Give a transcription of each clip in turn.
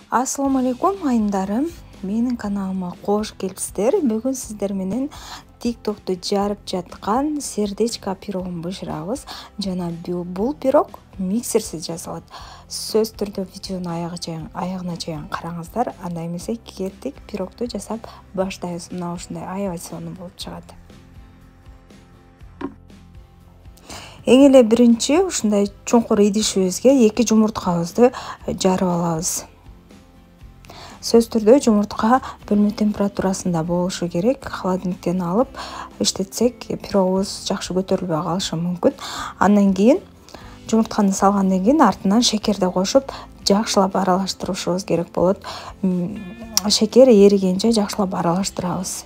Assalamu алейкум айымдарым. Менің каналыма қош келіпсіздер. Бүгін сіздер менен TikTok'ты жарып жатқан сердечко пирогын бышырабыз. Жана бул пирог миксерсиз жасалат. Сөз түрдө видеону аягына чейин караңыздар. Андай эмесе кеттик пирогду жасап баштайбыз. Мына ушундай аябай сонун болуп чыгат. Эң эле биринчи ушундай чуңкур идишибизге 2 жумурткабызды жарып алабыз. Сөз түрдө жумуртка бөлмө температурасында болушу керек. Холодильниктен алып иштетсек, пирогубуз жакшы көтөрүлбөй калышы мүмкүн. Андан кийин жумуртканы салгандан кийин артынан шекерди кошуп, жакшылап аралаштырышыбыз керек болот. Шекер эригенче жакшылап аралаштырабыз.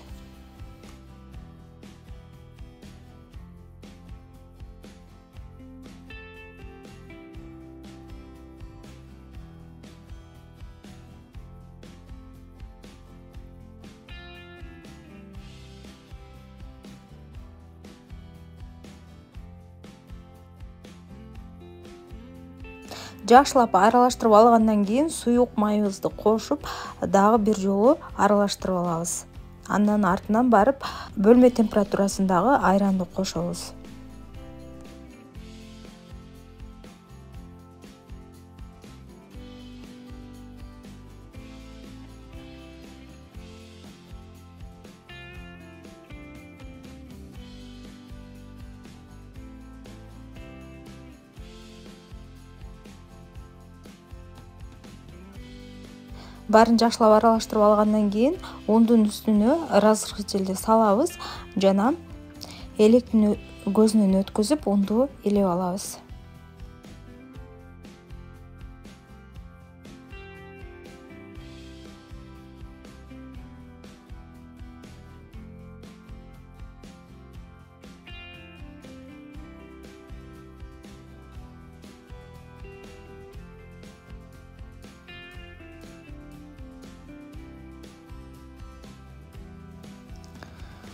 Жакшылап аралаштырып алгандан кийин суюк майыбызды кошуп, дагы бир жолу аралаштырып алабыз. Андан артынан барып бөлмө температурасындагы айранды кошобуз. Барын жакшылап аралаштырып алгандан кийин ундун үстүнө разрыхителди салабыз жана электин көзүнөн өткөзүп унду илеп алабыз.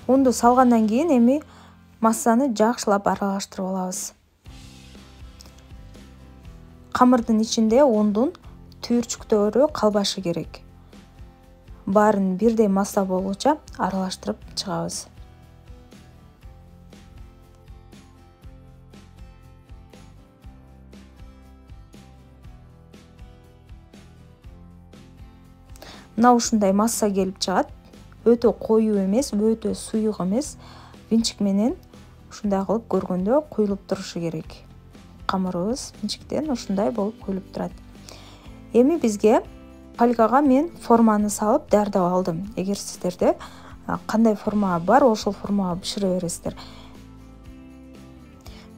Унду салгандан кийин эми массаны жакшылап аралаштырып алабыз. Камырдын ичинде ундун түйүрчүктөрү калбашы керек. Баарын бирдей масса болгуча аралаштырып чыгабыз. Мына ушундай масса келип чыгат. Өтө коюу эмес, өтө суюк эмес. Винчик менен ушундай кылып көргөндө куюлуп турушу керек. Камырыбыз винчиктен ушундай болуп куюлуп турат. Эми бизге фольгага мен форманы салып даярдап алдым. Эгер сиздерде кандай форма бар, ошол формага бышыра бересиздер.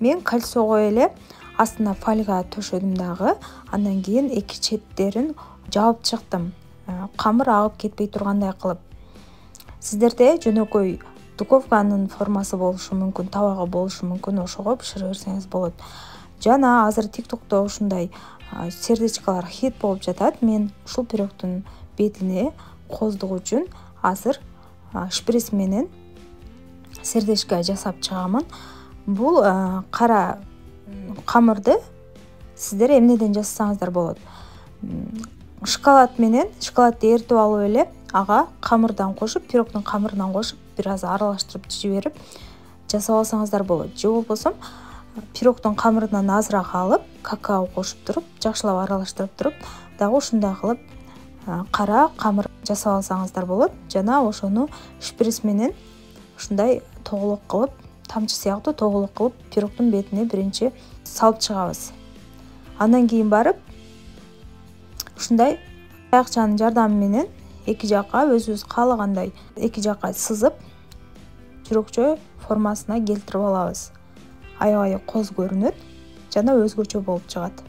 Мен кольцого эле астына фольга төшөдүм дагы. Андан кийин эки четтерин жаап чыктым. Камыр агып кетпей тургандай кылып. Сиздерде жөнөкөй духовканын формасы болушу мүмкүн, табагы болушу мүмкүн, ошого бышыра берсеңиз болот. Жана азыр TikTok'то ушундай сердечкалар хит болуп жатат. Мен ушул пирогдун бетине коздук үчүн азыр шприц менен сердечко жасап чыгамын. Бул кара камырды сиздер эмнеден жасасаңыздар болот. Шоколадты эритип алып эле ага камырдан кошуп, пирогдун камырынан кошуп, бир аз аралаштырып жиберип жасап алсаңыздар болот. Же болбосо пирогдун камырынан азыраак алып, какао кошуп туруп, жакшылап аралаштырып туруп, дагы ушундай кылып кара камыр жасап алсаңыздар болот. Жана ошону шприц менен ушундай тоголок кылып, тамчы сыяктуу тоголок кылып пирогдун бетине биринчи салып чыгабыз. Андан кийин барып ушундай таякчанын жардамы менен эки жакка өзүбүз каалагандай эки жакка сызып, жүрөкчө формасына келтирип алабыз. Аябай коз көрүнөт жана өзгөчө болуп чыгат.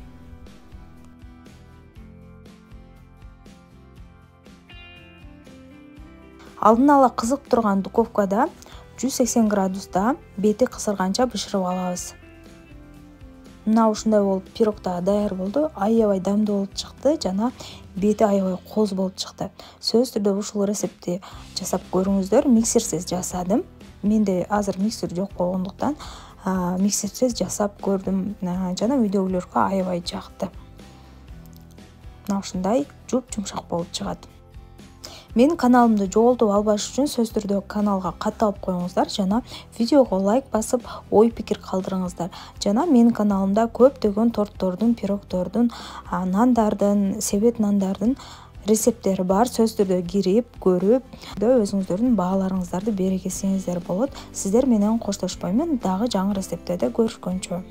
Алдын ала кызып турган духовкада 180 градуста бети кызарганча бышырып алабыз. Мына ушундай болуп пирог да даяр болду. Аябай дамдуу болуп чыкты жана бети аябай коз болуп чыкты. Сөз түрдө ушул рецептти жасап көрүңүздөр. Миксерсиз жасадым. Менде азыр миксер жок болгондуктан миксерсиз жасап көрдүм жана үйдөгүлөргө аябай жакты. мына ушундай жумшак болуп чыгат. Менин каналымды жоголтуп албаш үчүн сөзсүз түрдө каналга катталып коюңуздар жана видеого лайк басып ой пикир калтырыңыздар. Жана менин каналымда көптөгөн торттордун, пирогтордун, нандардын, себет нандардын рецепттери бар. Сөзсүз түрдө кирип, көрүп, өзүңүздөрдүн бааларыңыздарды бере кетсеңиздер болот. Сиздер менен коштошпоймун. Дагы жаңы рецепттерде көрүшкөнчө.